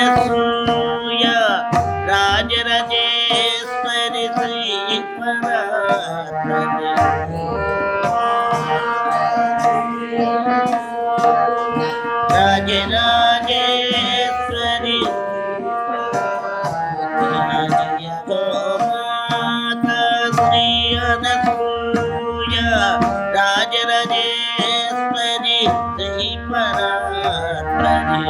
అనసూయ రాజరాజేశ్వరి శ్రీ పరాత్పరి రాజరాజేశ్వరి గోమాత శ్రీ అనసూయ రాజరాజేశ్వరి శ్రీ పరాత్పరి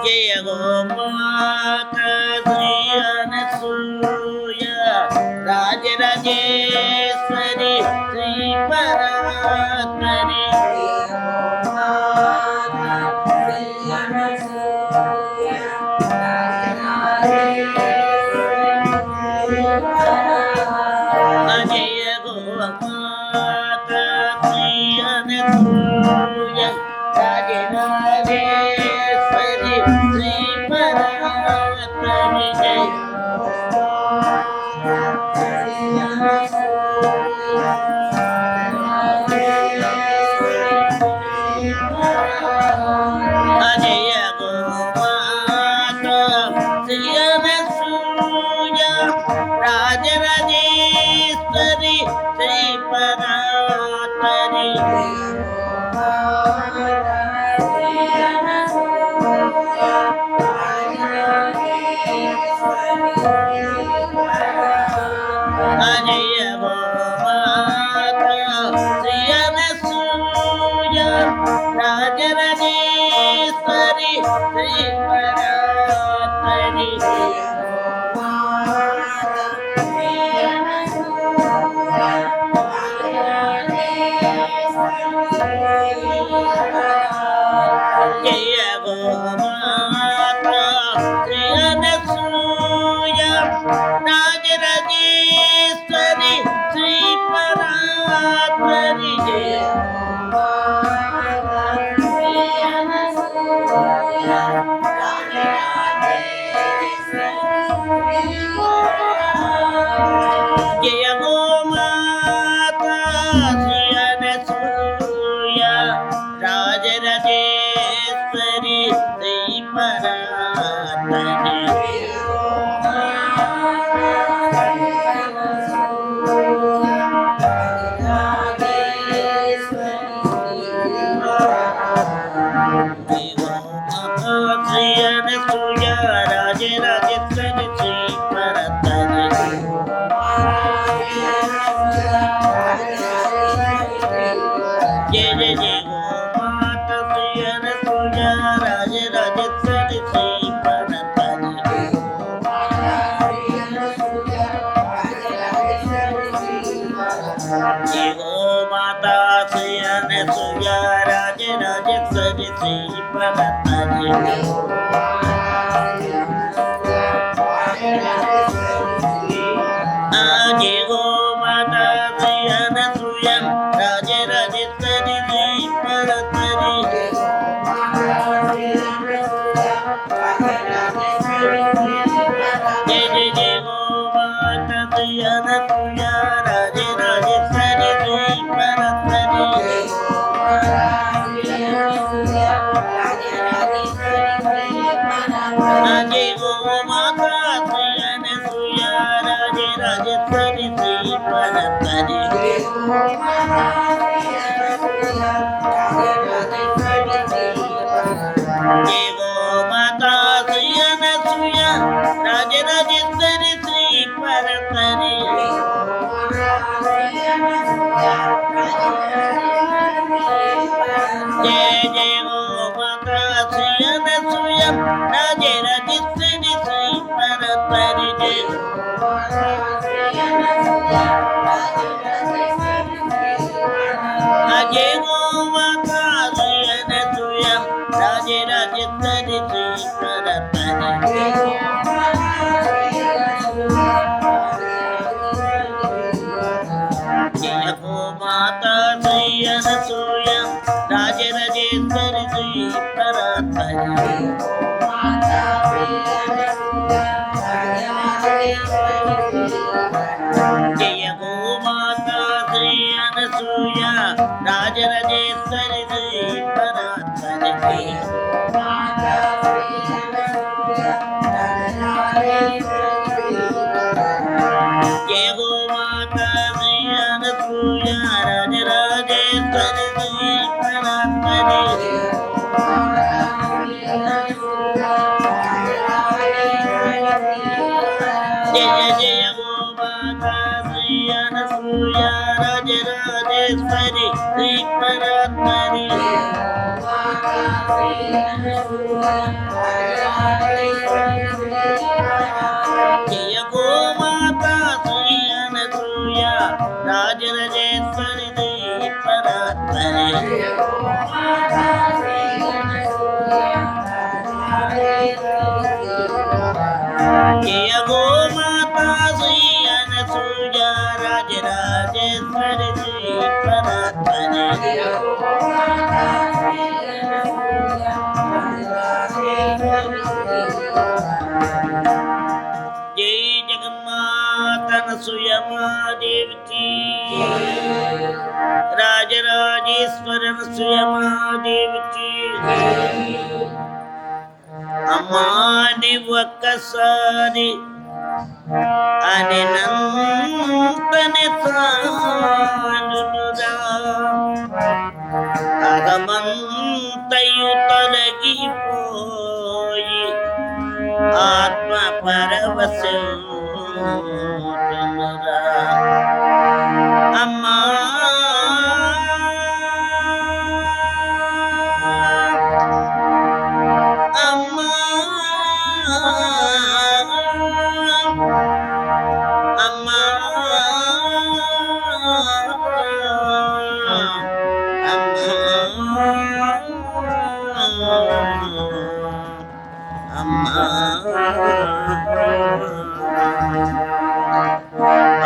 జయ గోమాత శ్రీ అనసూయ రాజరాజేశ్వరి శ్రీ పరాత్పరి జయ గోమాత శ్రీ అనసూయ రాజరాజేశ్వరి శ్రీ పరాత్పరి జయ అజయ గోమాత శ్రీ అనసూయ రాజరాజేశ్వరి శ్రీ పరాత్పరి అజయ గోమాత శ్రీ అనసూయ రాజరాజేశ్వరి శ్రీ పరాత్పరి జయ గోమాత శ్రీ అనసూయ రాజరాజేశ్వరి శ్రీ పరాత్పరి జయ జయ గోమాత శ్రీ అనసూయ రాజరాజేశ్వరి శ్రీ పరాత్పరి శ్రీ అనసూయ రాజరాజేశ్వరి శ్రీ పరాత్పరి జయ జయ గోమాత శ్రీ అనసూయ రాజరాజేశ్వరి శ్రీ పరాత్పరి జయ గోమాత శ్రీ అనసూయ రాజరాజేశ్వరి శ్రీ పరాత్పరి జయ గోమాత శ్రీ అనసూయ రాజరాజేశ్వరి శ్రీ పరాత్పరి జయ జయ గోమాత శ్రీ అనసూయ రాజరాజేశ్వరి శ్రీ పరాత్పరి జయ గోమాత శ్రీ అనసూయ రాజరాజేశ్వరి శ్రీ పరాత్పరి జయ గోమాత శ్రీ అనసూయ రాజరాజేశ్వరి శ్రీ పరాత్పరి జయ జయ గోమాత శ్రీ అనసూయ రాజరాజేశ్వరి శ్రీ పరాత్పరి జయ జయ గోమాత శ్రీ అనసూయ రాజరాజేశ్వరి శ్రీ పరాత్పరి జయ గోమాత శ్రీ అనసూయ రాజరాజేశ్వరి శ్రీ పరాత్పరి రాజరాజేశ్వరి పరాత్పరి జయ గో మాతా శ్రీ అనసూయ రాజరాజేశ్వరి పరాత్పరి జయ జయ గో మాతా శ్రీ అనసూయ రాజరాజేశ్వరి శ్రీ పరాత్పరి జయ గో మాతా శ్రీ అనసూయ రాజరాజేశ్వరి శ్రీ పరాత్పరి జయ గో మాతా శ్రీ అనసూయ రాజరాజేశ్వరి శ్రీ పరాత్పరి జై జగన్మాత అనసూయ మహాదేవికి రాజరాజేశ్వర అనసూయ మహాదేవికి అమ్మాని ఒక్కసారి అని నంతని సానురా అగమంతయు తొలగిపోయి ఆత్మ పరవశమురా అమ్మా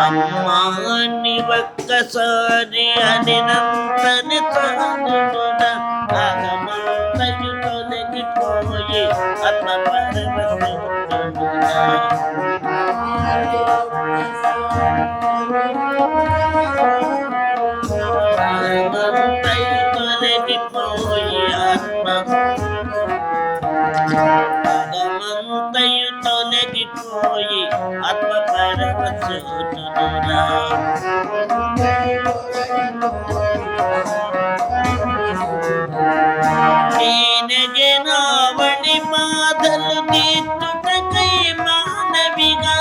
అమ్మాని ఒక్కసారి అని నంతని తానురా అగమంతయు తొలగిపోయి ఆత్మ పరవశమురా అగమంతయు తొలగిపోయి అగమంతయు తొలగిపోయి ఆత్మ పరవశమురా నేనగెనావడి బాధలు తీర్చుటకై మానవిగా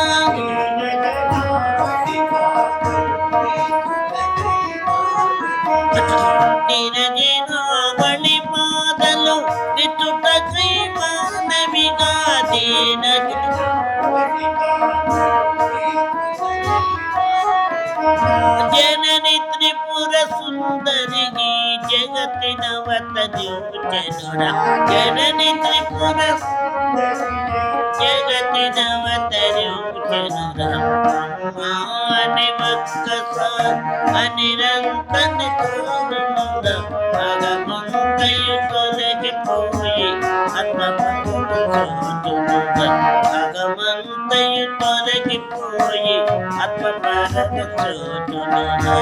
నేనగెనావడి బాధలు తీర్చుటకై మానవిగా జనని త్రిపుర సుందరి జగతి నవతరుచనురా జనని త్రిపుర జగతి నవతరుచనురా అమ్మాని ఒక్కసారి అనిరంతని తోడునురా అగమంతయు తొలగిపోయి ఆత్మ పరవశమురా అగమంతయు తొలగిపోయి ఆత్మ పరవశమురా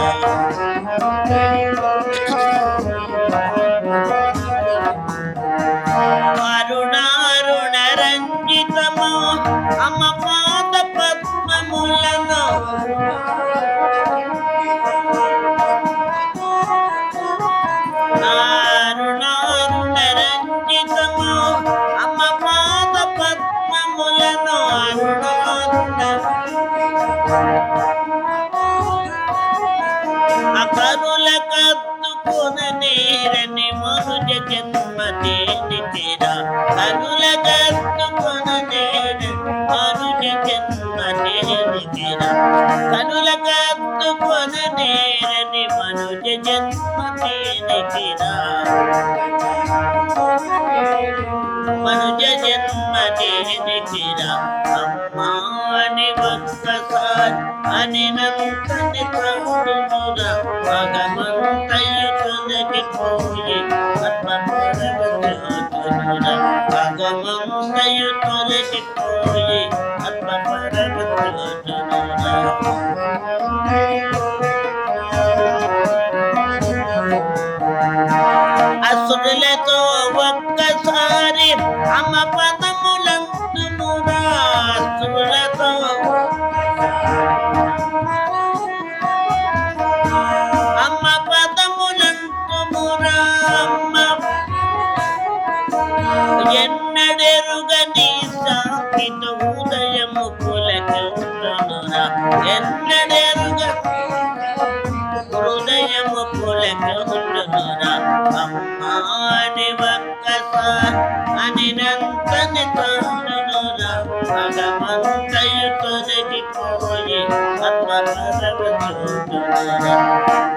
అరుణారుణ రంజితము అమ్మ పాద పద్మములను అరుణారుణ రంజితము అమ్మ పాద పద్మములను అరుణారుణ అకరుల కత్తుకున నేరని మనుజ జన్మ దేనికిరా కరుల కత్తుకున నేరని మనుజ జన్మ దేనికిరా కరుల కత్తుకున నేరని మనుజ జన్మ దేనికిరా మనుజ జన్మ దేనికిరా అమ్మాని ఒక్కసారి అని నంతని తానురా అగమంతయు తొలగిపోయి ఆత్మ పరవశమురా అగమంతయు తొలగిపోయి ఆత్మ పరవశమురా సురలతో ఒక్కసారి అమ్మ పదములంటుమురా సురలతో అమ్మ పదములంటుమురా అమ్మ ఎన్నడెరుగని శాంతితో ఉదయము పులకించునురా ఎన్నడెరుగ హృదయము పులకించునురా అమ్మాని ఒక్కసారి అనినంతని తానునురా భగవంతయు తొలగిపోయి ఆత్మపరవచూడునురా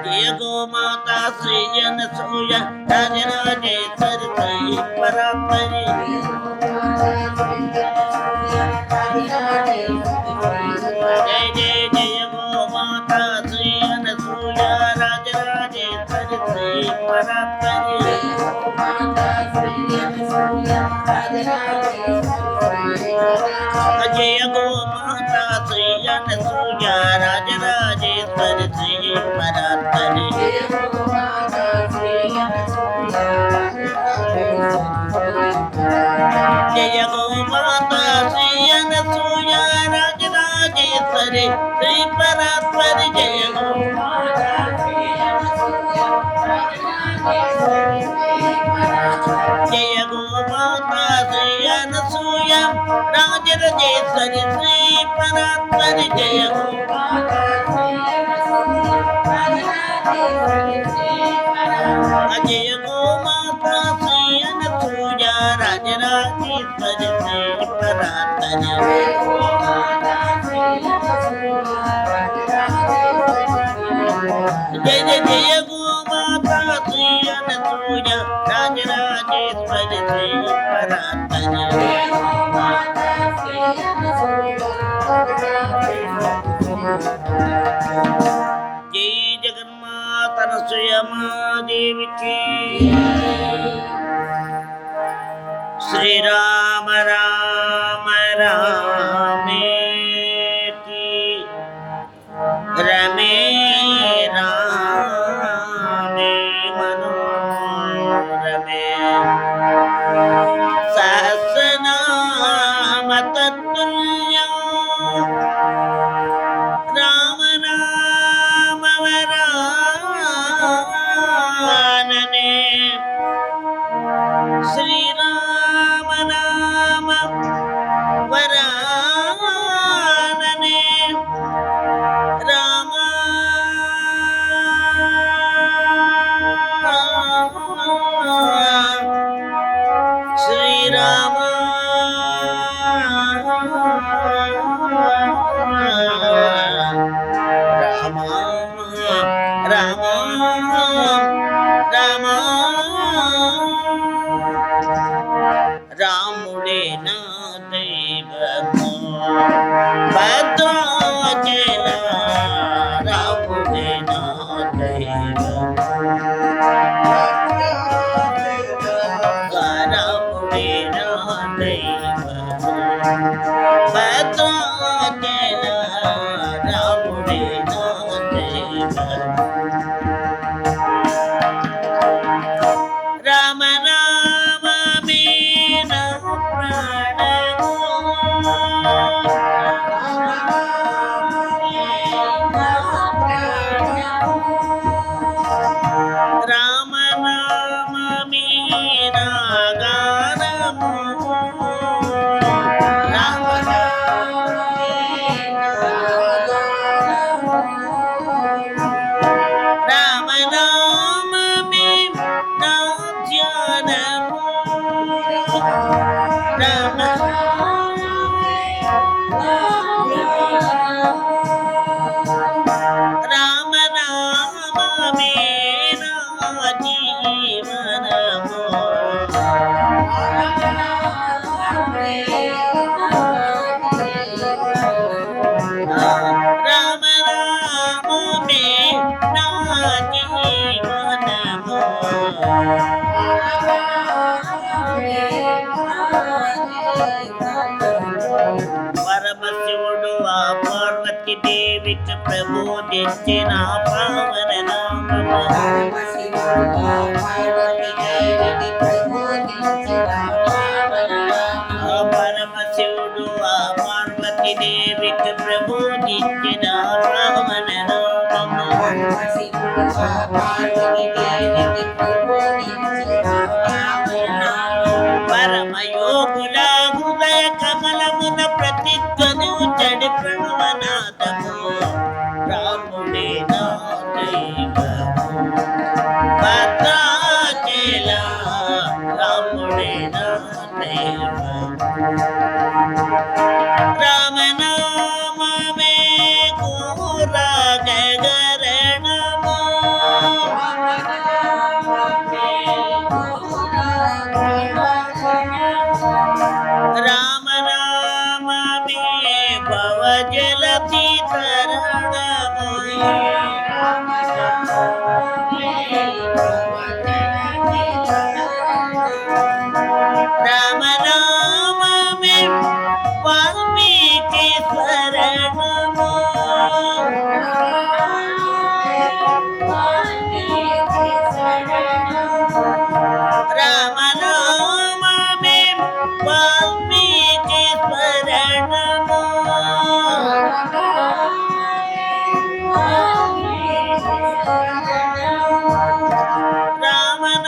జయ గోమాతా శ్రీ అనసూయ రాజరాజేశ్వరి సాయి పరాత్పరి జయ జయ జయ గోమాతా శ్రీ అనసూయ రాజరాజేశ్వరి సాయి పరాత్పరి జయ గోమాతా శ్రీ అనసూయ రాజరాజేశ్వరి శ్రీ పరాత్పరి జయ గోమాతా శ్రీ అనసూయ రాజరాజేశ్వరి శ్రీ పరాత్పరి జయ గోమాతా జయ గోమాతా శ్రీ అనసూయ రాజరాజేశ్వరి శ్రీ పరాత్పరి జయ గోమాతా జయ గోమాతా శ్రీ అనసూయ రాజరాజేశ్వరి శ్రీ పరాత్పరి జయ జయ గోమాతా శ్రీ అనసూయ రాజరాజేశ్వరి శ్రీ పరాత్పరి జై జగన్మాత అనసూయమాదేవికి శ్రీరామ రామ రామేతి రమే రామే మనోరమే సహస్రనామ తత్తుల్యం రామ నామ వరాననే శ్రీరామ నామ వరాననే రామ శ్రీరామ రామ రామ రామ రాముడే నా దైవము భద్రాచల రాముడే నా దైవము రాముడే నా దైవము భద్రాచల రాముడే నా దైవము రామ రామ మీన ప్రాణము రామ రామ మీన గానము రామ రామ రామ మీన ధ్యానము రామ రామ రామ మీన జీవనము రామ రామ మీన జీవనము పరమశివుడు ఆ పార్వతి దేవికి ప్రబోధించిన పావన నామము పరమశివుడు ఆ పార్వతీ దేవికి ప్రబోధించిన రావణ పరమయోగుల హృదయ కమలమున ప్రతిధ్వను చెడి ప్రణవనాదము రాముడే నా దైవము భద్రాచల రాముడే నా దైవము రామనామమే కూర గగరణము రామనామమే భవజలధి తరణము రామనామమే వాల్మీకి శరణము రామనామమే వాల్మీకి శరణము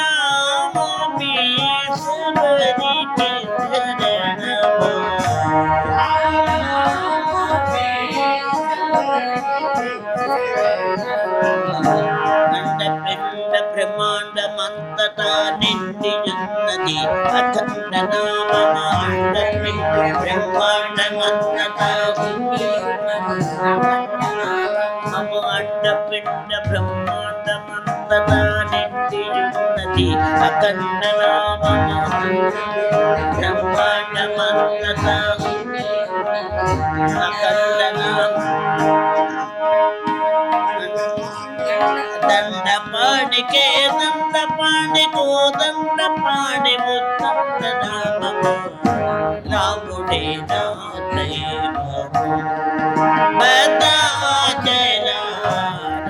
రామనామమే శబరికి శరణము అండపిండ బ్రహ్మాండమంతటా నిండియున్నది అఖండ నామము అండపిండ బ్రహ్మాండమంతటా మము అండపిండ బ్రహ్మాండమంతటా నిండియున్నది అఖండ నామము బ్రహ్మాండమంతటా అఖండ నామము దండపాణికే దండపాణికో దండపాణి ముత్తండ నామము రాముడే నా దైవము భద్రాచల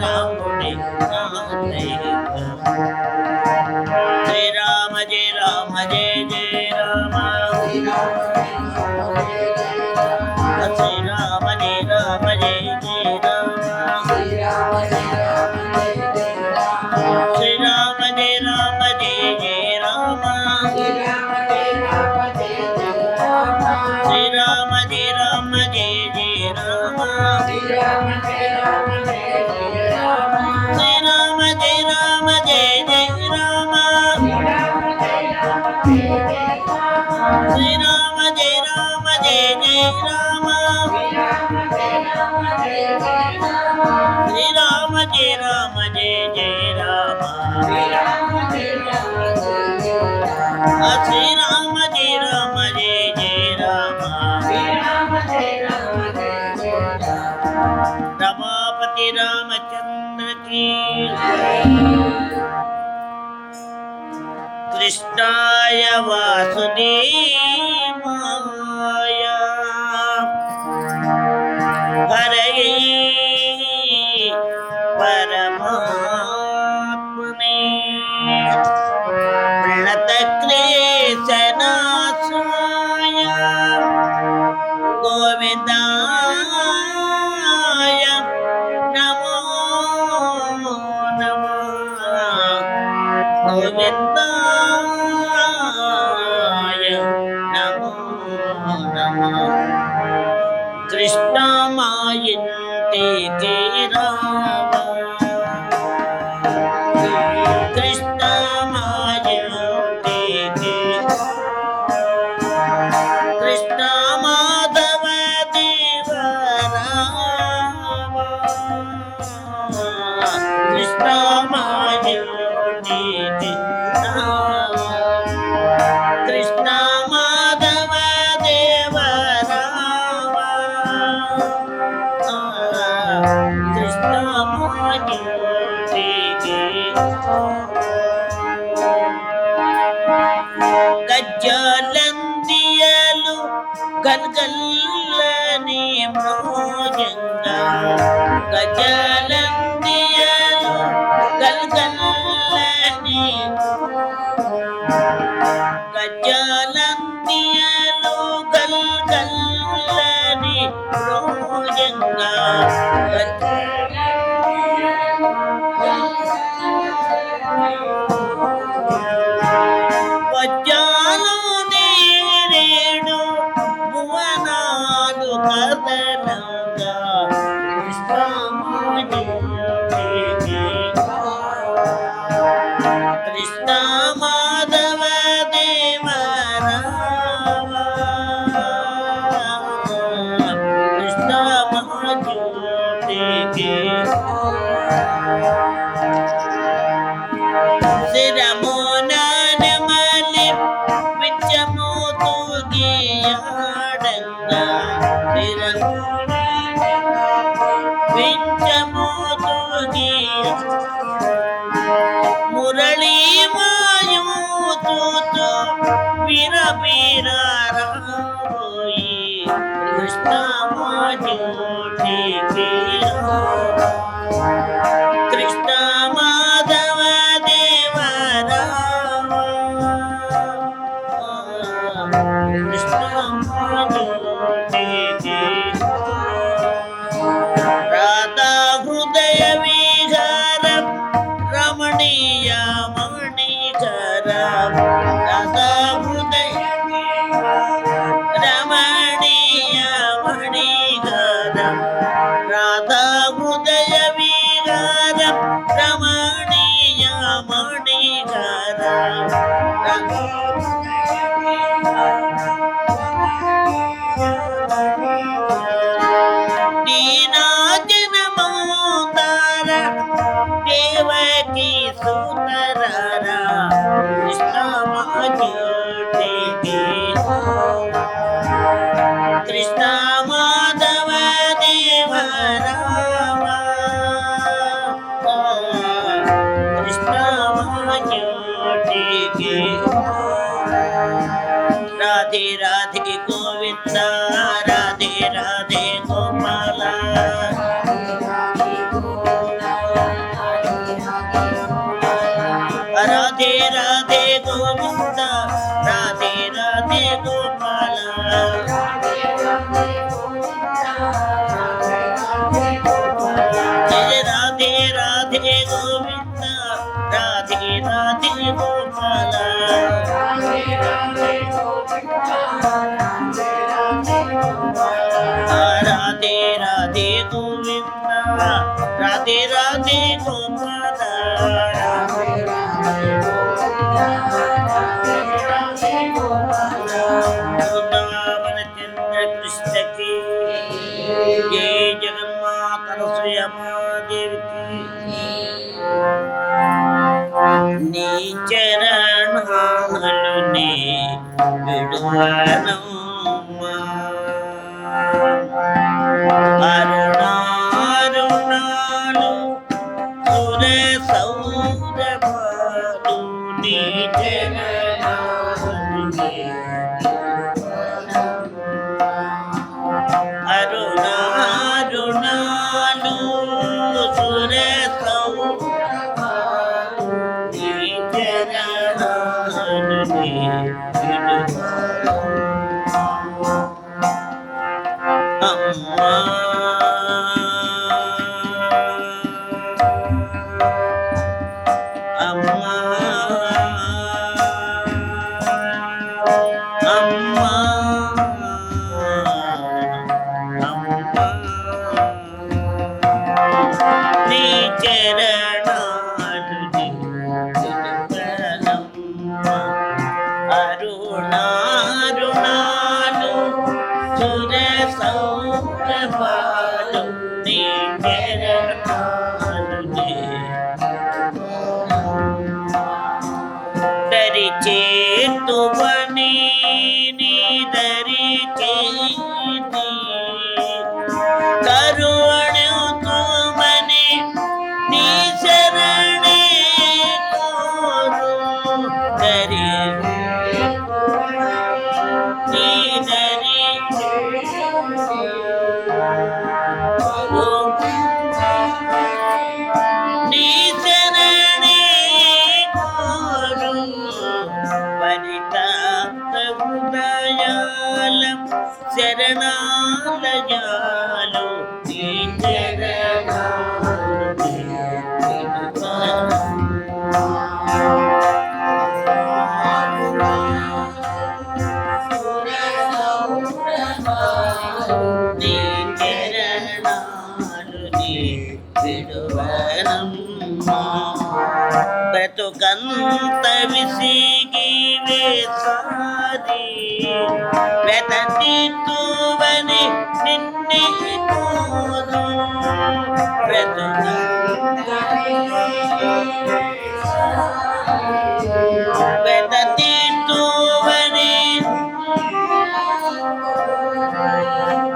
రాముడే నా దైవము శ్రీరామ జయ రామ జయ జయ రామ శ్రీరామ జయ రామ జయ జయ రామ శ్రీరామ జయ రామ జయ జయ రామ శ్రీరామ జయ రామ జయ జయ రామ శ్రీరామ జయ రామ జయ జయ రామ శ్రీరామ జయ రామ జయ జయ రామ శ్రీరామ జయ రామ జయ జయ రామ శ్రీరామ జయ రామ జయ జయ రామ రమాపతి రామచంద్ర की कृष्णाय वासुदेवाय हरये परमात्मने प्रणतक्लेशनाशाय गोविन्दाय नमो नमः गोविन्दाय नमो नमः कृष्णमायन्ते राम कृष्ण माधव देव राम कृष्ण माधव कृष्ण माधव देव राम कृष्ण माधव गज्जलंदियलु गलगल्लनी मृगंगा गज्जलंदियलु गलगल्लनी కృష్ణ మాధవ దేవ రామ కృష్ణ మహాజ్యోతికి శిరమోన నెమలి విచ్చము తూగియాడంగా విచ్చము తూగియ మురళీ వాయుతూతు విరబిరారాబోయి కృష్ణ మాజ్యోతికి కృష్ణ మాధవ దేవ రామ కృష్ణ మాజ్యోతికి రాధా హృదయ విహార రమణీయ మణికర రాధా హృదయ రమణీయ మణికర రాధా హృదయ విహార రమణీయ మణికర దీనాజన మోదార దేవకి సుతరర కృష్ణ మాజ్యోతికి కృష్ణ మాధవ దేవ రామ కృష్ణ మాజ్యోతికి రాధే రాధే గోవింద రాధే రాధే గోపాల రాధే రాధే గోవింద రాధే రాధే గోపాల జయ రాధే రాధే గోవింద రాధే రాధే గోపాల రాధే రాధే గోవింద రాధే రాధే గోపాల వృందావన చంద్ర కృష్ణకి జయ జగన్మాత రసయమాదేవికి నీ చరణాలు నే విడువనమ్మా అరుణారుణాలు సుర సౌరభాలు నీ చరణాలు నే అరుణారుణాలు సుర సౌరభాలు నీ చరణాలు నే అమ్మా అమ్మా అమ్మా అమ్మా నీ చరణాలు నిలువనమ్మా అరుణారుణాలు సుర సౌరభాలు నీ చరణాలు దరి చేతువని నీ దరి చేతి కరుణుతుమని నీ శరణే కోరు దరి నీ దరి నీ శరణే కోరు పరితాప్త హృదయాలం శరణాలయాలు నీ చరణాలు నీ విడువనమ్మా బ్రతుకంత విసిగి వేసాది వెతీతువని నిన్నే కోరు బ్రతుకంత వెతీతువని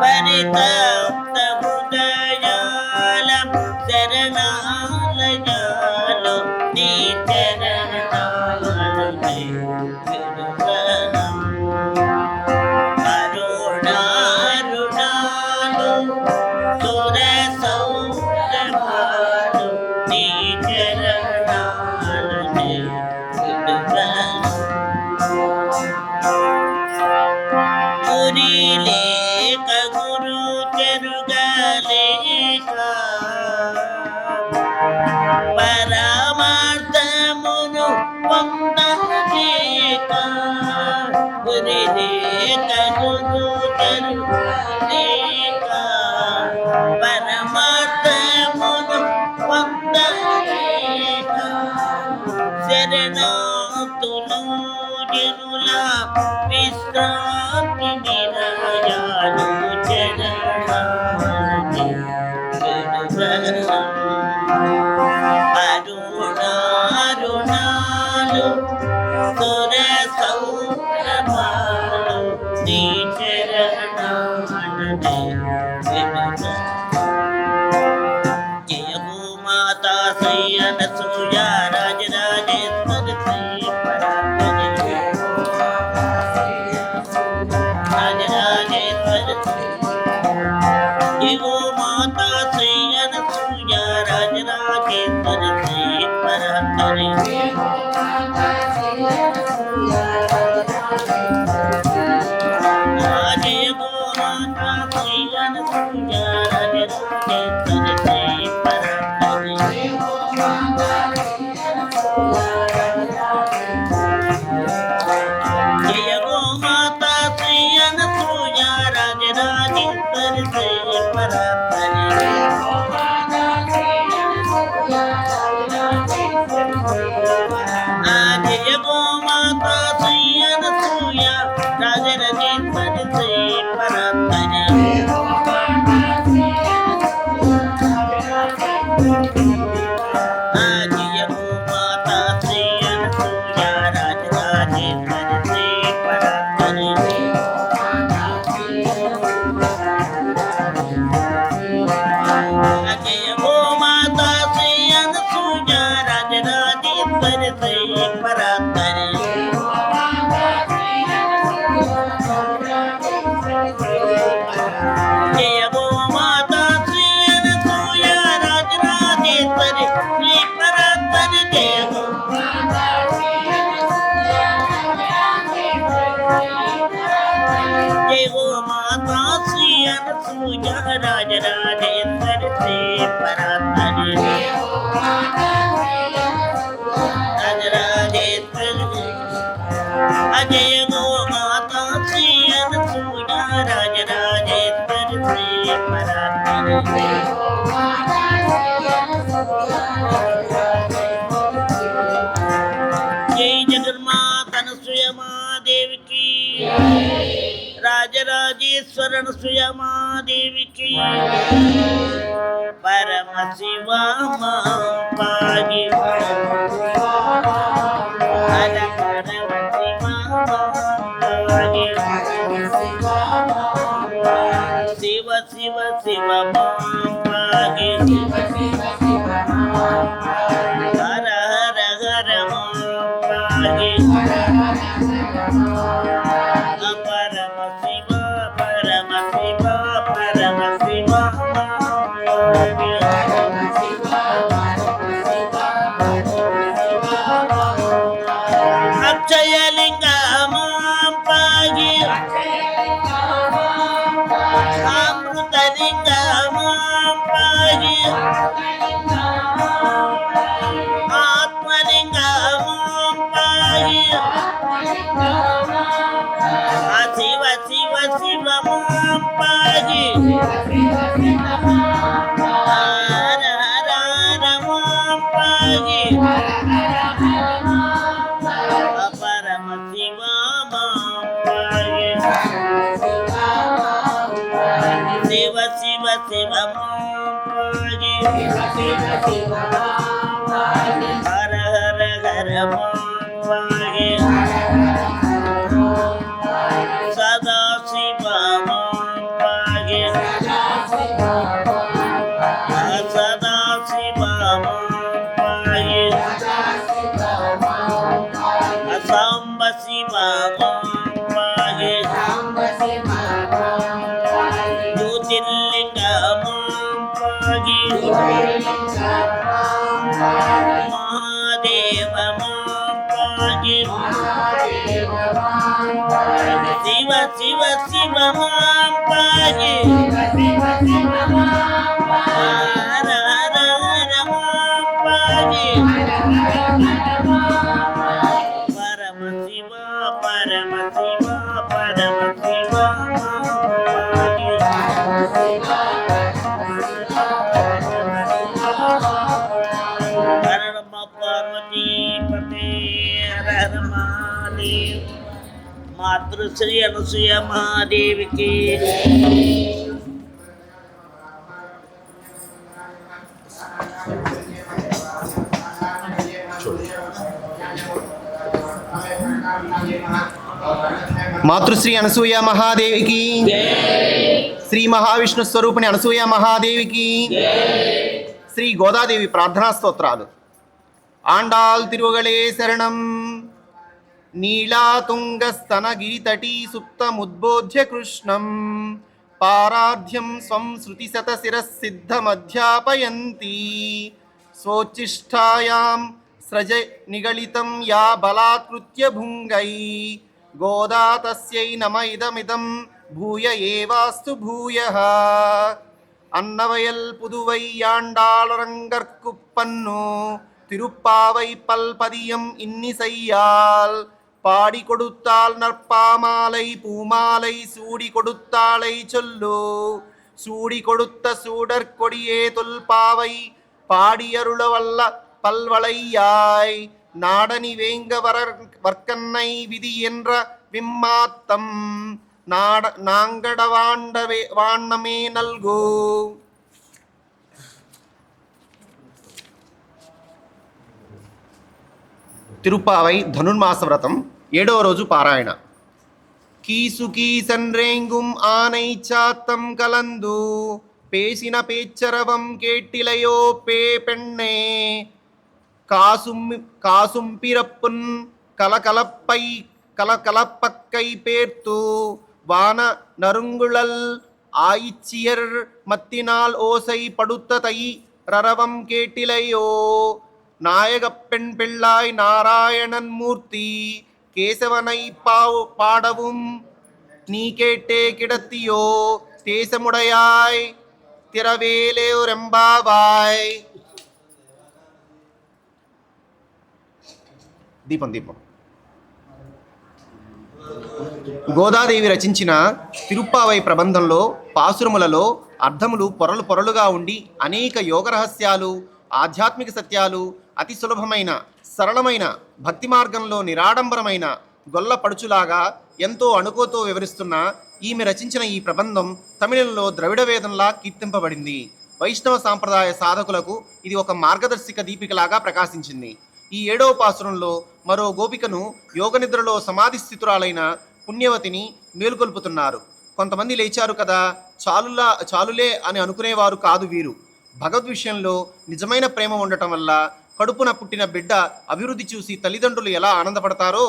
పరితప్త హృదయాల శరణాలయాలు నీ చరణాలు అరుణారుణాలు సుర సౌరభాలు నీ చరణాలు గురిలేక గురు చెరుగలేక పరమార్థమును పొందలేక గురిలేక గురు చెరుగలేక పరమార్థమును పొందలేక శరణాతులు జనుల విశ్రాంతి నిలయాలు అరుణారుణాలు సుర సౌరభాలు నీ చరణాలు జయము మాతా సయ్యన సూయ రాజరాజేశ్వరి శ్రీ జయో మాతా శ్రీయన సూయ రాజరాజేశ్వరి శ్రీ పరాత్పరి జయో మాతా శ్రీయన సూయ రాజరాజేశ్వరి శ్రీ పరాత్పరి జయో మాతా శ్రీయన సూయ రాజరాజేశ్వరి శ్రీ పరాత్పరి జయో మాతా శ్రీయన సూయ రాజరాజేశ్వరి శ్రీ పరాత్పరి జయో మాతా శ్రీయన సూయ రాజరాజేశ్వరి శ్రీ పరాత్పరి జయో మాతా శ్రీయన సూయ రాజరాజేశ్వరి శ్రీ పరాత్పరి జయో మాతా శ్రీయన సూయ రాజరాజేశ్వరి శ్రీ పరాత్పరి జయో జయో మాతా శ్రీయన సూయ రాజరాజేశ్వరి శ్రీ పరాత్పరి రాజరాజేశ్వరి అజయో మాతా శ్రీయన సూయ రాజరాజేశ్వరి శ్రీ పరాత్పరి జై జగన్మాతన సుయమాదేవికి రాజరాజేశ్వరన సుయమాదేవికి పరమ శివ పాగి శివ శివ శివ పాగి హర హర హర పాగి పరమ శివ పరమ శివ పరమ శివ పాగి పరమ శివ మాం పాహి శివ శివ శివ మాం పాహి హర హర హర మాం పాహి సదా శివ మాం పాహి సదా శివ మాం పాహి సాంబ శివ మాం పాహి జ్యోతిర్లింగ మాం పాహి మహాదేవ మాం పాహి శివ శివ శివ మాం పాహి హర హర హర మాం పాహి పరమ శివ పరమ శివ పరమ శివ మాం పాహి హర నమ పార్వతీ పతే హర హర మహాదేవ్ మాతృశ్రీ అనసూయ మహాదేవికి మాతృశ్రీ అనసూయ మహాదేవికి శ్రీ మహావిష్ణు స్వరూపిణి అనసూయ మహాదేవికి శ్రీ గోదాదేవి ప్రార్థనా స్తోత్రాలు. ఆండాల్ తిరుగళే శరణం. నీళాతుంగస్తనగిరితటీ సుప్తముద్బోధ్య కృష్ణం పారార్ధ్యం స్వం శృతిశతశిరసిద్ధమధ్యాపయంతి స్వోచ్చిష్టాయాం స్రజ నిగళితం యా బలాత్కృత్య భుంగై గోదా తస్యై నమ ఇదమిదం భూయ ఏవాస్తు భూయః. అన్నవయల్ పుదువైయాండాళరంగర్కుప్పన్ను తిరుప్పావై పల్పదియం ఇన్నిసయ్యాల్ பாடி கொடுத்தால் நற்பாமாலை பூமாலை சூடி கொடுத்தாளை சொல்லு சூடி கொடுத்த சூடற் கொடியே தொல்பாவை பாடியருளவல்ல பல்வளையாய் நாடனி வேங்க வர்க்கன்னை விதி என்ற விம்மாத்தம் நாங்கடவாண்டவே வாண்ணமே நல்கு. తిరుప్పావై ధనుర్మాస వ్రతం 7వ రోజు పారాయణ. కీసుకీసన్రేంగుం ఆనై చాత్తం కలందు పేసిన పేచ్చరవం కేట్టిలయో పే పెണ്ണే కాసుంపిరప్పున్ కలకలప్పక్కై పేర్తు వాన నరుంగుళల్ ఆయిచ్చియర్ మత్తినాల్ ఓసై పడుత్తై రరవం కేట్టిలయో நாயகப்பெண் பிள்ளாய் நாராயணன் மூர்த்தி கேசவனை பாடவும் நீ கேட்டே கிடத்தியோ தேசமுடையாய் திரவேலே ரெம்பாவாய். దీపం దీపం. గోదాదేవి రచించిన తిరుప్పావై ప్రబంధంలో పాసురములలో అర్థములు పొరలు పొరలుగా ఉండి అనేక యోగ రహస్యాలు, ఆధ్యాత్మిక సత్యాలు, అతి సులభమైన సరళమైన భక్తి మార్గంలో నిరాడంబరమైన గొల్ల పడుచులాగా ఎంతో అణుకోతో వివరిస్తున్న ఈమె రచించిన ఈ ప్రబంధం తమిళంలో ద్రవిడ వేదంలా కీర్తింపబడింది. వైష్ణవ సాంప్రదాయ సాధకులకు ఇది ఒక మార్గదర్శక దీపికలాగా ప్రకాశించింది. ఈ 7వ పాసురంలో మరో గోపికను యోగనిద్రలో సమాధి స్థితురాలైన పుణ్యవతిని మేలుకొల్పుతున్నారు. కొంతమంది లేచారు కదా, చాలులే అని అనుకునేవారు కాదు వీరు. భగవద్ విషయంలో నిజమైన ప్రేమ ఉండటం వల్ల కడుపున పుట్టిన బిడ్డ అభివృద్ధి చూసి తల్లిదండ్రులు ఎలా ఆనందపడతారో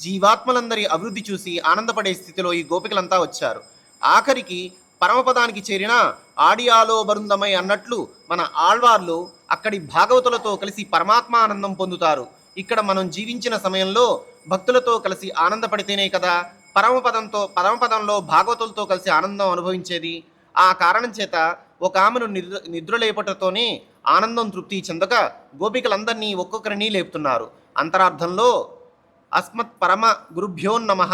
జీవాత్మలందరి అభివృద్ధి చూసి ఆనందపడే స్థితిలో ఈ గోపికలంతా వచ్చారు. ఆఖరికి పరమపదానికి చేరిన ఆడియాలో బృందమై అన్నట్లు మన ఆళ్వార్లు అక్కడి భాగవతులతో కలిసి పరమాత్మ ఆనందం పొందుతారు. ఇక్కడ మనం జీవించిన సమయంలో భక్తులతో కలిసి ఆనందపడితేనే కదా పరమపదంలో భాగవతులతో కలిసి ఆనందం అనుభవించేది. ఆ కారణం చేత ఒక ఆమెను నిద్రలేపటతోనే ఆనందం తృప్తి చెందక గోపికలందరినీ ఒక్కొక్కరిని లేపుతున్నారు. అంతరార్థంలో అస్మత్ పరమ గురుభ్యోన్నమః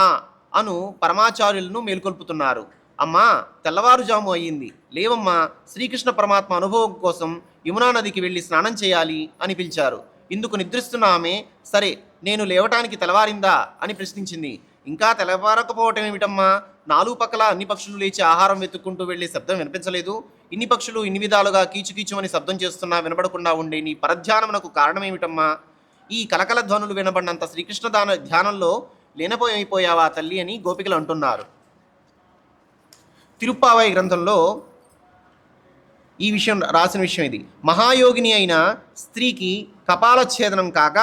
అను పరమాచార్యులను మేల్కొల్పుతున్నారు. అమ్మా, తెల్లవారుజాము అయ్యింది, లేవమ్మా, శ్రీకృష్ణ పరమాత్మ అనుభవం కోసం యమునా నదికి వెళ్ళి స్నానం చేయాలి అని పిలిచారు. ఇందుకు నిద్రిస్తున్న ఆమె, సరే నేను లేవటానికి తెల్లవారిందా అని ప్రశ్నించింది. ఇంకా తెల్లవారకపోవటం ఏమిటమ్మా? నాలుగు పక్కల అన్ని పక్షులు లేచి ఆహారం వెతుక్కుంటూ వెళ్ళే శబ్దం వినిపించలేదు? ఇన్ని పక్షులు ఇన్ని విధాలుగా కీచుకీచుమని శబ్దం చేస్తున్నా వినబడకుండా ఉండే నీ పరధ్యానమునకు కారణమేమిటమ్మా? ఈ కలకల ధ్వనులు వినబడినంత శ్రీకృష్ణ ధ్యానంలో లీనపోయిపోయావా తల్లి అని గోపికలు అంటున్నారు. తిరుప్పావై గ్రంథంలో ఈ విషయం రాసిన విషయం ఇది. మహాయోగిని అయిన స్త్రీకి కపాలఛేదనం కాక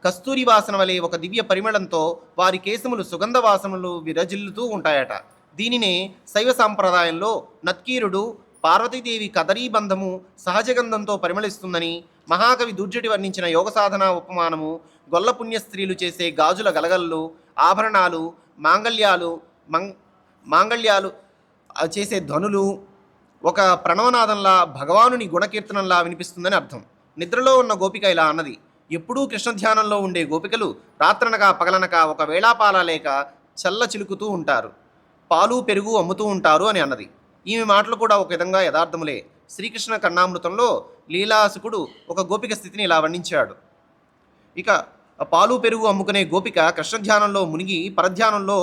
కస్తూరి వాసన వలె ఒక దివ్య పరిమళంతో వారి కేశములు సుగంధ వాసనలు విరజిల్లుతూ ఉంటాయట. దీనినే శైవ సాంప్రదాయంలో నత్కీరుడు పార్వతీదేవి కదరీబంధము సహజగంధంతో పరిమళిస్తుందని మహాకవి దుర్జటి వర్ణించిన యోగ సాధన ఉపమానము, గొల్ల పుణ్య స్త్రీలు చేసే గాజుల గలగళ్ళు, ఆభరణాలు, మాంగళ్యాలు చేసే ధ్వనులు ఒక ప్రణవనాదంలా భగవానుని గుణకీర్తనంలా వినిపిస్తుందని అర్థం. నిద్రలో ఉన్న గోపిక ఇలా అన్నది. ఎప్పుడూ కృష్ణ ధ్యానంలో ఉండే గోపికలు రాత్రనక పగలనక ఒక వేళాపాల లేక చల్ల చిలుకుతూ ఉంటారు, పాలు పెరుగు అమ్ముతూ ఉంటారు అని అన్నది. ఈమె మాటలు కూడా ఒక విధంగా యథార్థములే. శ్రీకృష్ణ కర్ణామృతంలో లీలాసుకుడు ఒక గోపిక స్థితిని ఇలా వర్ణించాడు. ఇక పాలు పెరుగు అమ్ముకునే గోపిక కృష్ణధ్యానంలో మునిగి పరధ్యానంలో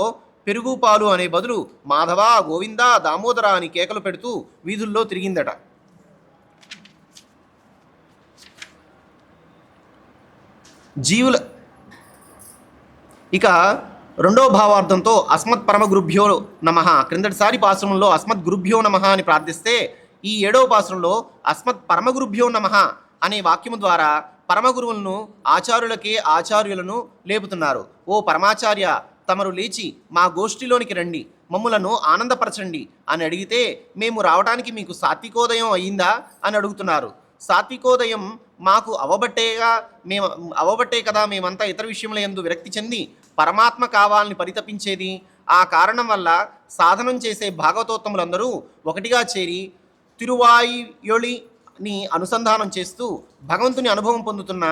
పెరుగు పాలు అనే బదులు మాధవ, గోవింద, దామోదర అని కేకలు పెడుతూ వీధుల్లో తిరిగిందట. జీవుల ఇక రెండో భావార్థంతో అస్మత్ పరమ గురుభ్యో నమః. క్రిందటిసారి పాశ్రంలో అస్మత్ గురుభ్యో నమః అని ప్రార్థిస్తే ఈ 7వ పాశ్రంలో అస్మత్ పరమ గురుభ్యో నమః అనే వాక్యము ద్వారా పరమగురువులను ఆచార్యులకే ఆచార్యులను లేపుతున్నారు. ఓ పరమాచార్య, తమరు లేచి మా గోష్ఠిలోనికి రండి, మమ్ములను ఆనందపరచండి అని అడిగితే మేము రావడానికి మీకు సాత్వికోదయం అయ్యిందా అని అడుగుతున్నారు. సాత్వికోదయం మాకు అవబట్టే కదా మేమంతా ఇతర విషయముల యందు విరక్తి చెంది పరమాత్మ కావాలని పరితపించేది. ఆ కారణం వల్ల సాధనం చేసే భాగవతోత్తములందరూ ఒకటిగా చేరి తిరువాయియొళిని అనుసంధానం చేస్తూ భగవంతుని అనుభవం పొందుతున్న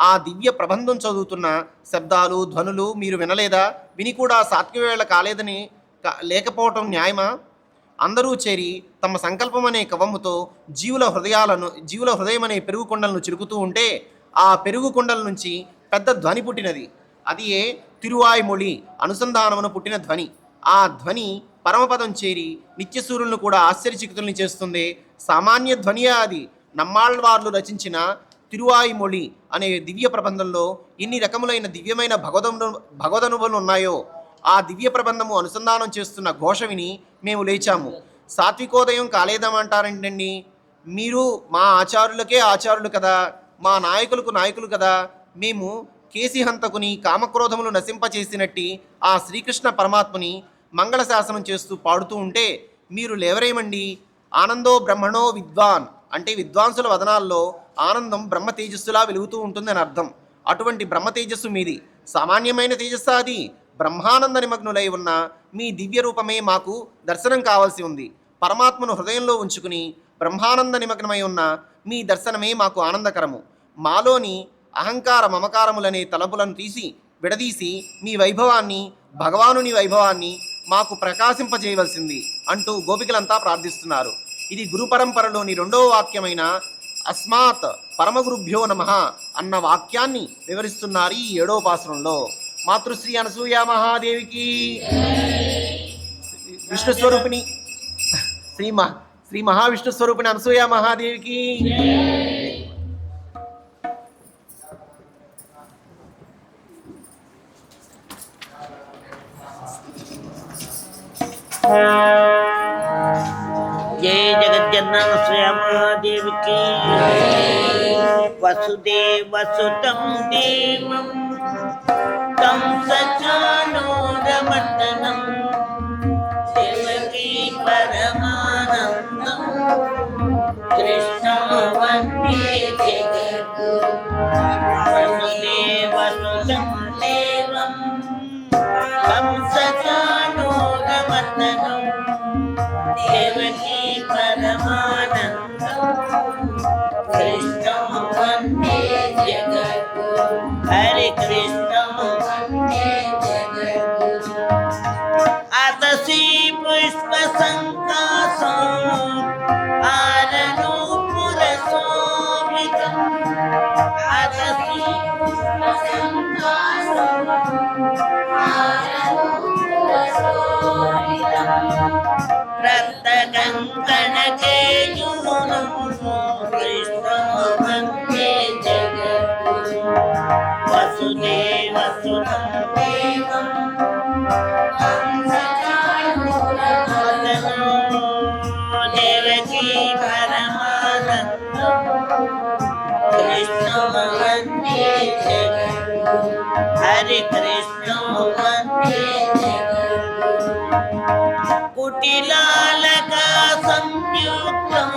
ఆ దివ్య ప్రబంధం చదువుతున్న శబ్దాలు, ధ్వనులు మీరు వినలేదా? విని కూడా సాత్వికవేళ కాలేదని లేకపోవటం న్యాయమా? అందరూ చేరి తమ సంకల్పం అనే కవముతో జీవుల హృదయం అనే పెరుగు కొండలను చిరుకుతూ ఉంటే ఆ పెరుగు కొండల నుంచి పెద్ద ధ్వని పుట్టినది. అది ఏ తిరువాయిమొళి అనుసంధానమును పుట్టిన ధ్వని. ఆ ధ్వని పరమపదం చేరి నిత్యసూరులను కూడా ఆశ్చర్యచకితుల్ని చేస్తుంది. సామాన్య ధ్వనియే అది. నమ్మాళ్వార్లు రచించిన తిరువాయిమొళి అనే దివ్య ప్రబంధంలో ఎన్ని రకములైన దివ్యమైన భగవదనుభవాలు ఉన్నాయో ఆ దివ్య ప్రబంధము అనుసంధానం చేస్తున్న ఘోష విని మేము లేచాము. సాత్వికోదయం కాలేదమంటారేంటండి? మీరు మా ఆచార్యులకే ఆచార్యులు కదా, మా నాయకులకు నాయకులు కదా. మేము కేసిహంతకుని కామక్రోధములు నశింపచేసినట్టి ఆ శ్రీకృష్ణ పరమాత్మని మంగళశాసనం చేస్తూ పాడుతూ ఉంటే మీరు లేవరేమండి? ఆనందో బ్రహ్మణో విద్వాన్ అంటే విద్వాంసుల వదనాల్లో ఆనందం బ్రహ్మ తేజస్సులా వెలుగుతూ ఉంటుందని అర్థం. అటువంటి బ్రహ్మ తేజస్సు మీది. సామాన్యమైన తేజస్సు అది. బ్రహ్మానంద నిమగ్నులై ఉన్న మీ దివ్య రూపమే మాకు దర్శనం కావాల్సి ఉంది. పరమాత్మను హృదయంలో ఉంచుకుని బ్రహ్మానంద నిమగ్నమై ఉన్న మీ దర్శనమే మాకు ఆనందకరము. మాలోని అహంకార మమకారములనే తలపులను విడదీసి మీ వైభవాన్ని, భగవానుని వైభవాన్ని మాకు ప్రకాశింపజేయవలసింది అంటూ గోపికలంతా ప్రార్థిస్తున్నారు. ఇది గురు పరంపరలోని 2వ వాక్యమైన అస్మాత్ పరమగురుభ్యో నమః అన్న వాక్యాన్ని వివరిస్తున్నారు ఈ 7వ పాసురంలో. మాతృశ్రీ అనసూయ మహాదేవికి, విష్ణు స్వరూపిణి శ్రీ మహావిష్ణు స్వరూపిణి అనసూయ మహాదేవికి. जय जगज्जननी श्री महादेव की। वसुदेव सुतं देवं तं सचानूरमर्दनं देवकी परमानन्दं कृष्णं वन्दे जगद्गुरुं। वसुदेव सुतं देवं तं सचानूरमर्दनं देवकी परमानन्दं कृष्णं वन्दे जगद्गुरुं। हरे कृष्ण वन्दे जगद्गुरुं। अतसी पुष्पसङ्कासम् आननूपुरशोभितम् అత రక్తకంకణ కేయును కృష్ణము వందే జగద్గురు వసుదేవ సుతం దేవం దేవకీ పరమానందం కృష్ణము వందే జగద్గురు హరి కృష్ణము వందే జగద్గురు కుటిలాలకా సంయుక్తం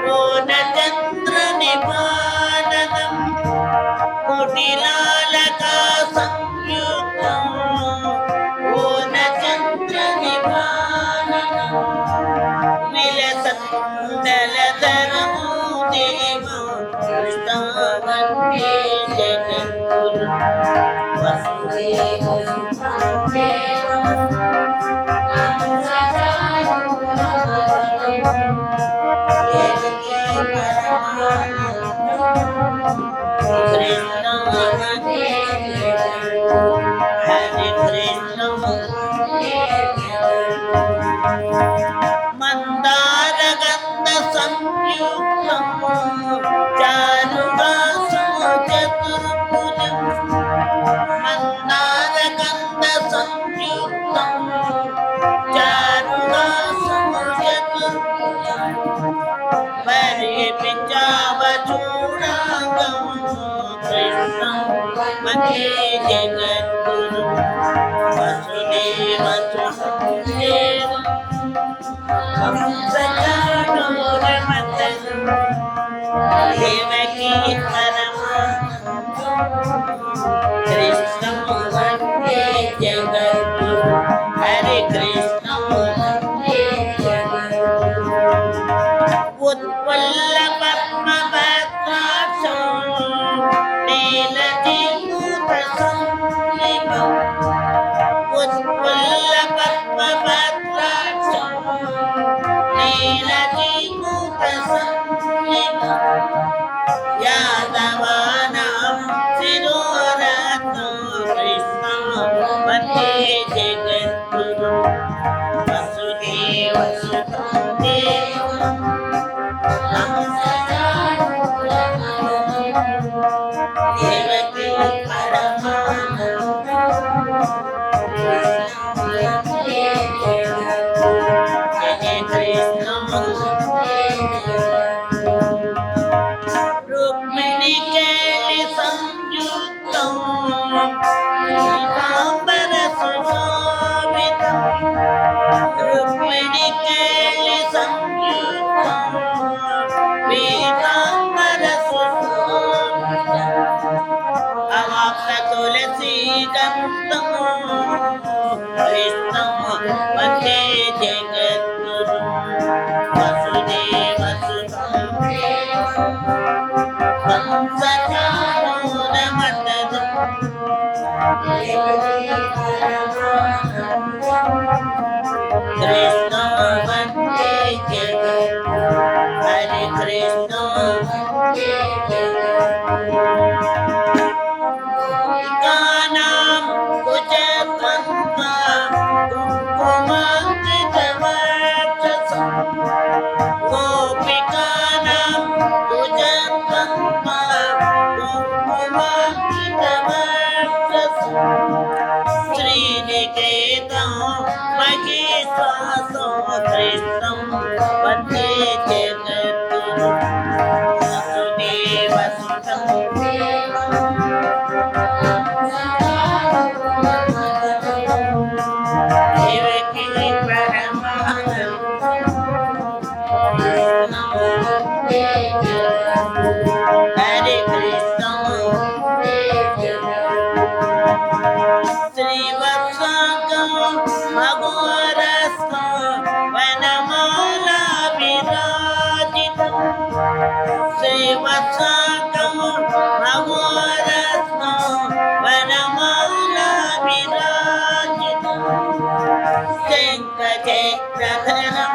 పూర్ణచంద్ర నిపాననం కుటిలాలకా సంయుక్తం పూర్ణచంద్ర నిపాననం విలసత్కుండలధరము దేవం కృష్ణం వందే జగద్గురు వసుదేవ సుతం దేవం మందారగంధ సంయుక్తం చారువాసము చతుర్భుజం మందారగంధ సంయుక్తం చారువాసము చతుర్భుజం పరిపించావచూడాంగం కృష్ణం వందే జగద్గురు వసుదేవ సుతం దేవం కంసచాణూరమర్దనం దేవకీ పరమానందం కృష్ణం వందే జగద్గురు హరి కృష్ణం వందే జగద్గురు ఉత్పల్ల పద్మపత్రాక్షం నీలజీమూత సంనిభం ఉత్పల్ల పద్మపత్రాక్షం నీలజీమూత సంనిభం యాదవానాం శిరోరత్నం కృష్ణం వందే జగద్గురు వసుదేవ సుతం దేవం దేవకీ పరమానందం జయ కృష్ణం రుక్మిణి కేళి సంయుక్తం పీతాంబర సుశోభితం రుక్మిణి కేళి సంయుక్తం పీతాంబర సుశోభితం అవాప్త తులసీ గంధం కృష్ణం వందే జగద్గురు వసుదేవ సుతం దేవం కంసచాణూరమర్దనం కృష్ణం వందే జగద్గురు హరి కృష్ణం వందే జగద్గురు గోపికానాం కుచత్వంతా కుంకుమాంకితవర్చసం గోపికానాం కుచత్వంతా కుంకుమాంకితవర్చసం శ్రీనికేతం మహేశ్వాసం కృష్ణం వందే జగద్గురు వసుదేవ సుతం దేవం దేవకీ పరమానందం కృష్ణం వందే జగద్గురు హరి కృష్ణం వందే జగద్గురు శ్రీవత్సాంగం మఘోరస్థం వనమాలా విరాజితం శ్రీవత్సాంగం మఘోరస్థం వనమాలా విరాజితం శంఖచక్రధరం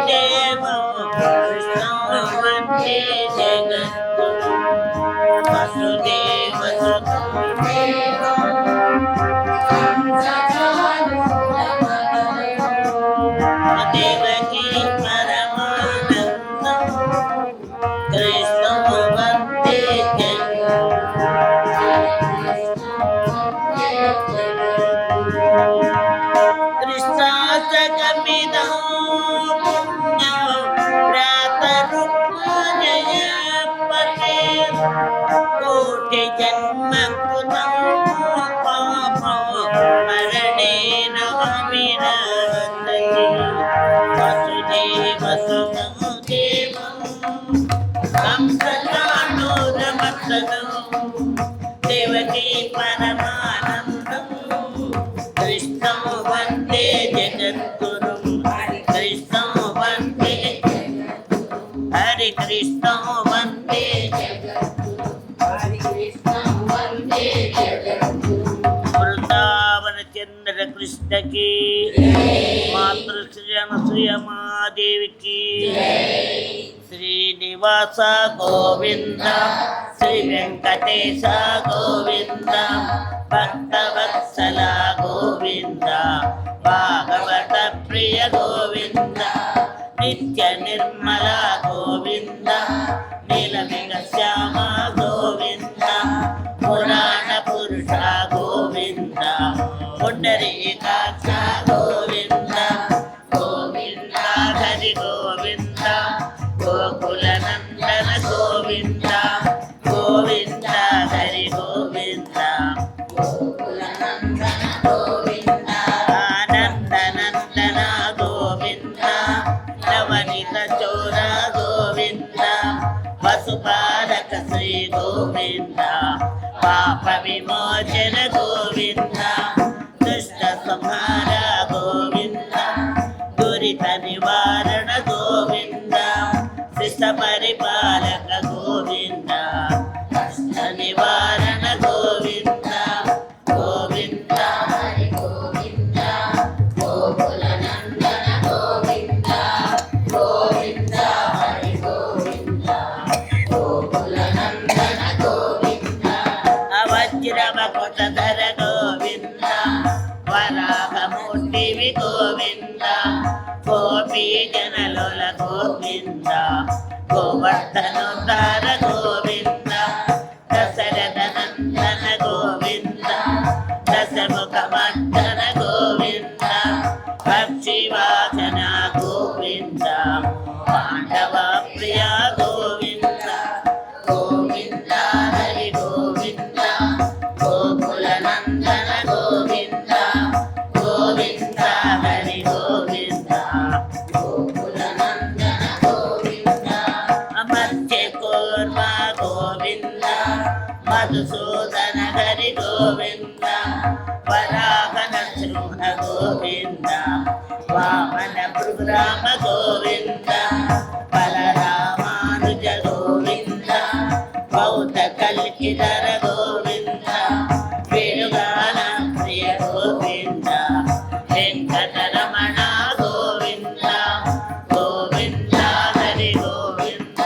దేవం కృష్ణం వందే జగద్గురు కోటి జన్మ కృతం పాపం మరణేన వినాశతి వసుదేవ సుతం దేవం కంసచాణూరమర్దనం దేవకీ పరమానందం కృష్ణం వందే జగద్గురుం కృష్ణం వందే హరి కృష్ణం వందే వృందావన చంద్ర కృష్ణకి మాతృశ్రీ అనసూయ మహాదేవికి శ్రీనివాస గోవింద శ్రీ వెంకటేశ గోవింద భక్తవత్సల గోవింద భాగవత ప్రియ గోవింద నిత్య నిర్మల గోవింద నీలమిగ శ్యామ గోవింద పురాణ పురుష గోవింద పుండరీకాక్ష గోవింద గోవింద హరి గోవింద గోకుల నందన గోవింద గోవింద హరి గోవింద గోకుల నందన గోవింద ఆనంద నందన గోవింద నవనిత చోర గోవింద పశుపాలక శ్రీ గోవింద పాప విమోచన గోవింద దుష్ట సంహార గోవింద దురిత నివారణ గోవింద శిష్ట పరిపాలక గోవింద కష్ట నివారణ గోవింద గోవింద హరి గోవింద గోకుల నందన గోవింద గోవింద హరి గోవింద గోకుల నందన గోవింద అవజ్రమకుటధర గోవింద వరాహమూర్తివి గోవింద గోపీ జనలోల గోవింద గోవర్ధనోద్ధార గోవింద దశరథ నందన గోవింద దశముఖమర్దన గోవింద పక్షివాసన గోవింద పాండవ ప్రియ గోవింద గోవింద హరి గోవింద గోకుల నందన గోవింద గోవింద హరి గోవింద గోకుల నందన గోవింద అమర్త్య కూర్మ గోవింద మధుసూదన హరి గోవింద వరాహ నృసింహ గోవింద వామన భృగురామ గోవింద బలరామానుజ గోవింద బౌద్ధ కల్కిధర గోవింద వేణుగాన ప్రియ గోవింద వెంకటరమణ గోవింద గోవింద హరి గోవింద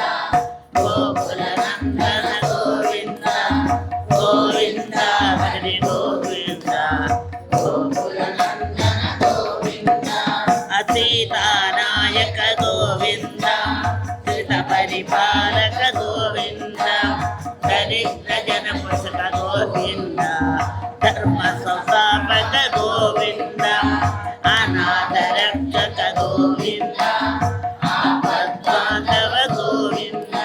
గోకుల నందన గోవింద గోవింద హరి గోవింద గోకుల నందన గోవింద అసీతానాయక గోవింద శ్రిత పరిపాలక గోవింద దరిద్ర జన పుషక గోవింద ధర్మ సంస్థాపక గోవింద అనాథ రక్షక గోవింద ఆపద్బాంధవ గోవింద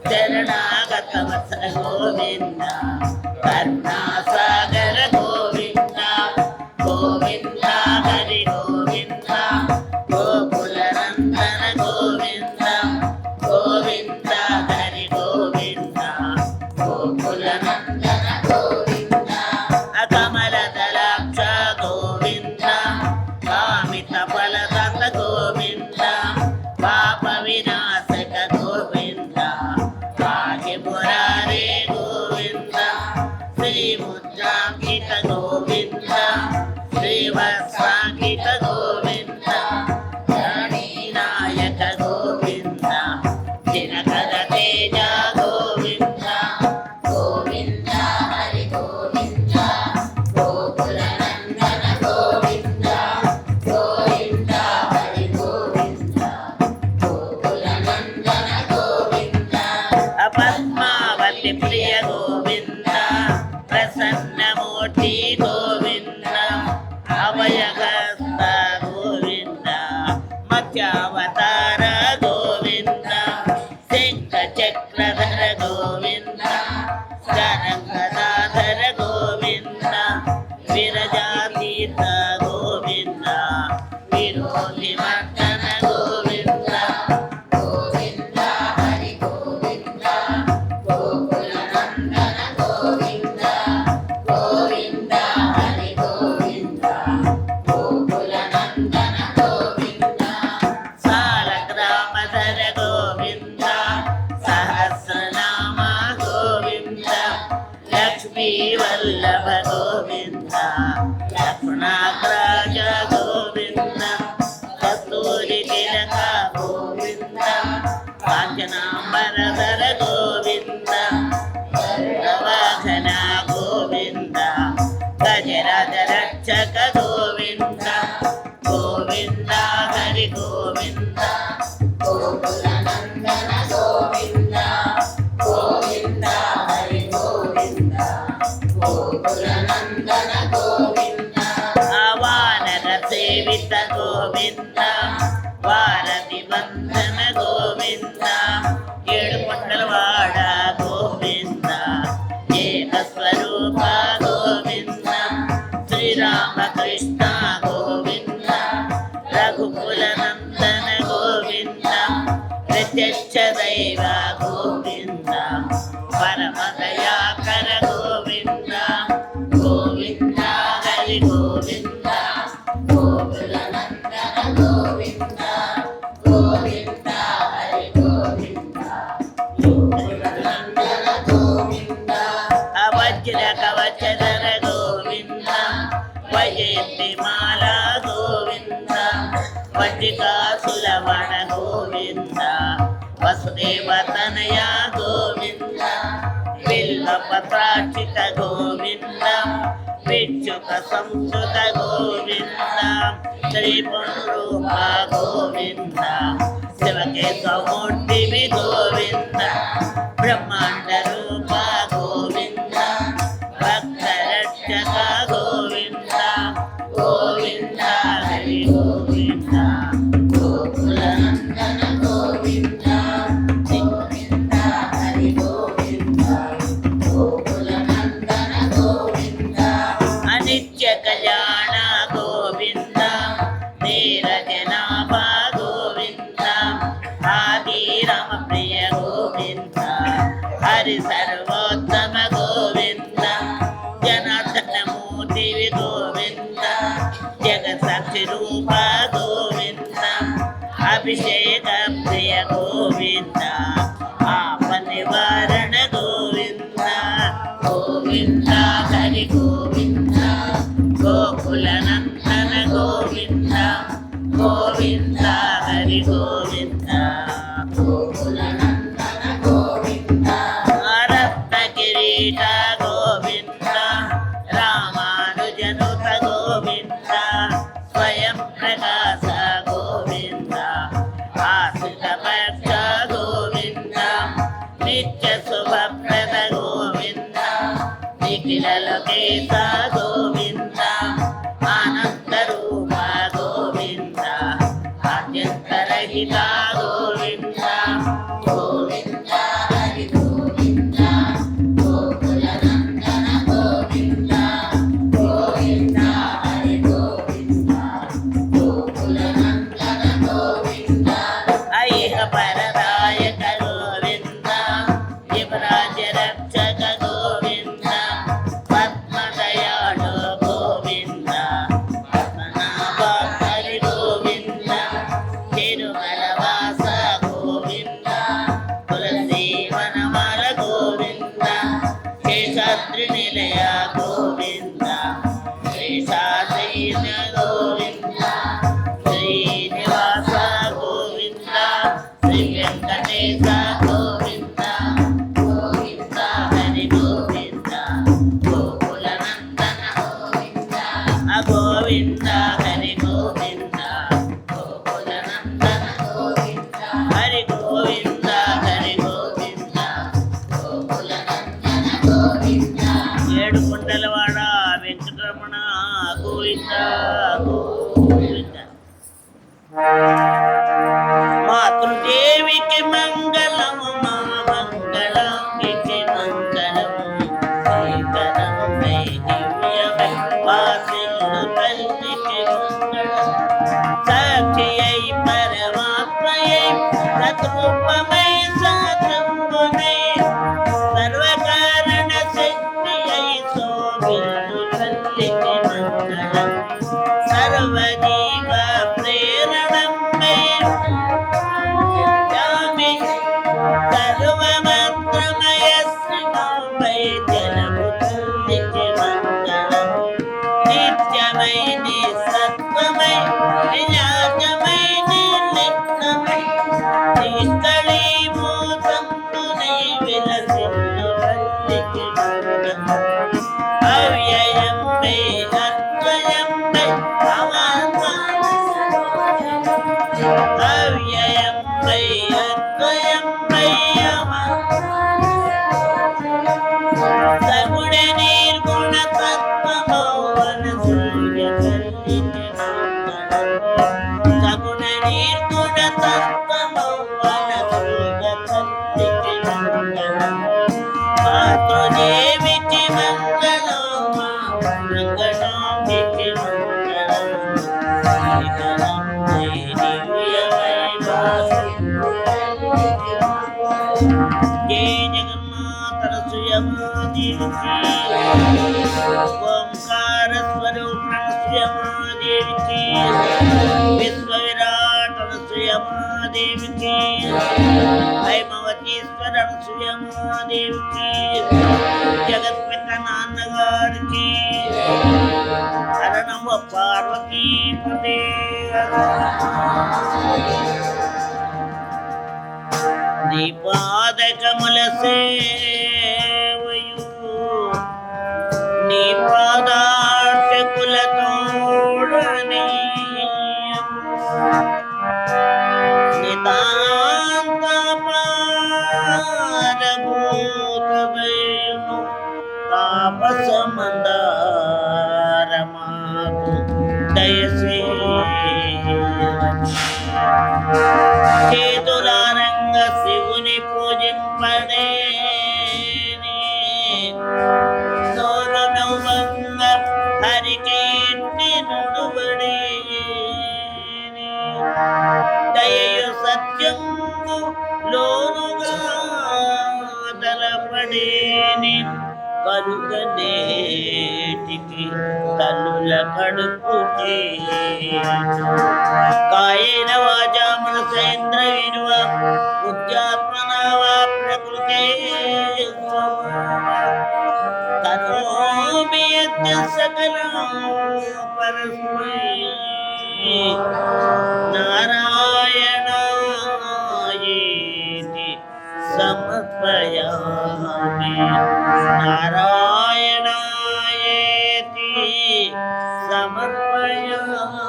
శరణాగత వత్సల గోవింద కరుణాసాగర గోవింద గోవింద హరి గోవింద గోకుల నందన గోవింద గోవింద హరి గోవింద గోకుల నందన గోవింద అకమల దళాక్ష గోవింద కామిత ఫలదంత గోవింద పాప వినాశక గోవింద భాగ్య మురారే గోవింద శ్రీ ముద్రాంకిత గోవింద శ్రీవత్సాంకిత గోవింద నాయక గోవింద దినకర తేజ గోవింద గోవింద హరి గోవింద గోకుల నందన గోవింద గోవింద హరి గోవింద గోకుల నందన గోవింద పద్మావతి ప్రియ గోవింద ప్రసన్నమూర్తి గోవింద అభయహస్త గోవింద మత్స్యావతార గోవింద శంఖ చక్రధర గోవింద జనకదాధర గోవింద విరజాతీత గోవింద విరోధి వర్ధన గోవింద గోవింద హరి గోవింద గోకుల నందన గోవింద గోవింద హరి గోవింద గోకుల నందన గోవింద సాలగ్రామధర గోవింద సహస్రనామ గోవింద లక్ష్మీ వల్లభ గోవింద లక్ష్మణాగ్రాజ గోవింద కస్తూరి తిలక గోవింద కాంచనాంబరధర గోవింద గరుడవాహన గోవింద గజరాజ రక్షక గోవింద గోవింద హరి గోవింద గోకుల నందన గోవింద గోవింద హరి గోవింద గోకుల నందన గోవింద వానర సేవిత గోవింద వారధి వందన గోవింద ఏడుకొండలవాడ గోవింద ఏకస్వరూప గోవింద శ్రీరామకృష్ణ గోవింద రఘుకుల నందన గోవింద ప్రత్యక్ష దైవ గోవింద పరమదయాకర గోవింద గోవింద హరి గోవింద గోకుల నందన గోవింద గోవింద హరి గోవింద గోకుల నందన గోవింద అవజ్ర కవచధర గోవింద వజయంతి మాల గోవింద వజ్రికాసులవణ గోవింద వసుదేవ తనయ గోవింద బిల్వపత్రాక్షిత గోవింద విచ్చుక సంస్కృత గోవింద శ్రీ పునరూప గోవింద శివకేశవమూర్తివి గోవింద బ్రహ్మాండ రూప గోవింద భక్తరక్షక గోవింద గోవింద హరి గోవింద గోకుల నందన గోవింద గోవింద హరి గోవింద గోకుల నందన గోవింద అనిత్య కళ్యాణ గోవింద నీరజనాభ గోవింద ఆది రామ ప్రియ గోవింద హరి సర్వోత్తమ గోవింద జనార్దన మూర్తివి గోవింద జగసాక్షి రూప గోవింద అభిషేక ప్రియ గోవింద ఆప నివారణ గోవింద గోవింద హరి గోవింద గోకుల నందన గోవింద గోవింద హరి గోవింద గోకుల నందన గోవింద రత్న కిరీట గోవింద రామానుజనుత గోవింద స్వయం ప్రకాశ గోవింద ఆశ్రిత భక్త గోవింద నిత్య శుభప్రద గోవింద నిఖిల లోకేశ గోవింద ఆనంద రూప గోవింద ఆద్యంతరహిత గోవింద గోవింద హరి గోవింద గోకుల నందన గోవింద గోవింద హరి గోవింద గోకుల నందన గోవింద ఐహ పరదాయక గోవింద యువరాజ రక్షక గోవింద పద్మదయాళు గోవింద పద్మనాభ హరి గోవింద తిరుమల వాస గోవింద తులసి వనమాల గోవింద శేషాద్రి నిలయ గోవింద శేషాద్రిన గోవింద శ్రీనివాస గోవింద శ్రీ వెంకటేశ గోవింద గోవింద హరి గోవింద గోకుల నందన గోవింద గోవింద హరి గోవింద గోకుల నందన గోవింద హరి గోవింద హరి గోవింద గోకుల నందన గోవింద ఏడుకొండలవాడ వెంకటరమణ గోవింద గోవింద మాతృదేవికి మంగళము మా మంగళాంబికి మంగళము అనసూయమాదేవికి ఓంకార స్వరూప అనసూయమాదేవికి విశ్వవిరాట్ అనసూయమాదేవికి హైమవతీశ్వర అనసూయమాదేవికి జగత్పిత నాన్నగారికి హరణమ పార్వతీ పదే నీ పాదకముల సేవయు నీ పాదార్చకుల తోడని నితాంత పారభూతమేను తాపసమందారమాకు దయసే చేతులారంగ శివుని పూజింపడే నోరు నవ్వంగ హరికీర్తి నుడుబడే దయయు సత్యంగు లోనుగా తలపడేని కరుగనేటికి తల్లుల కడుపుకే కాయేన వాచా మనసేంద్ర వినువ బుద్ధ్యాత్మనావా ప్రకృతే కరోమి యత్ సకలం పరస్మై నారాయణాయేతి సమర్పయామి నారాయణాయేతి సమర్పయామి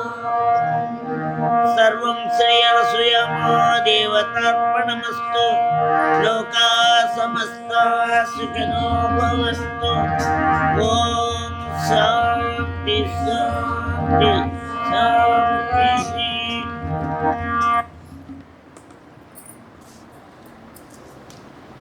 సర్వం శ్రీ అనసూయమా దేవతార్పణమస్తు లోకా సమస్తా సుఖినో భవంతు ఓం శాంతి శాంతి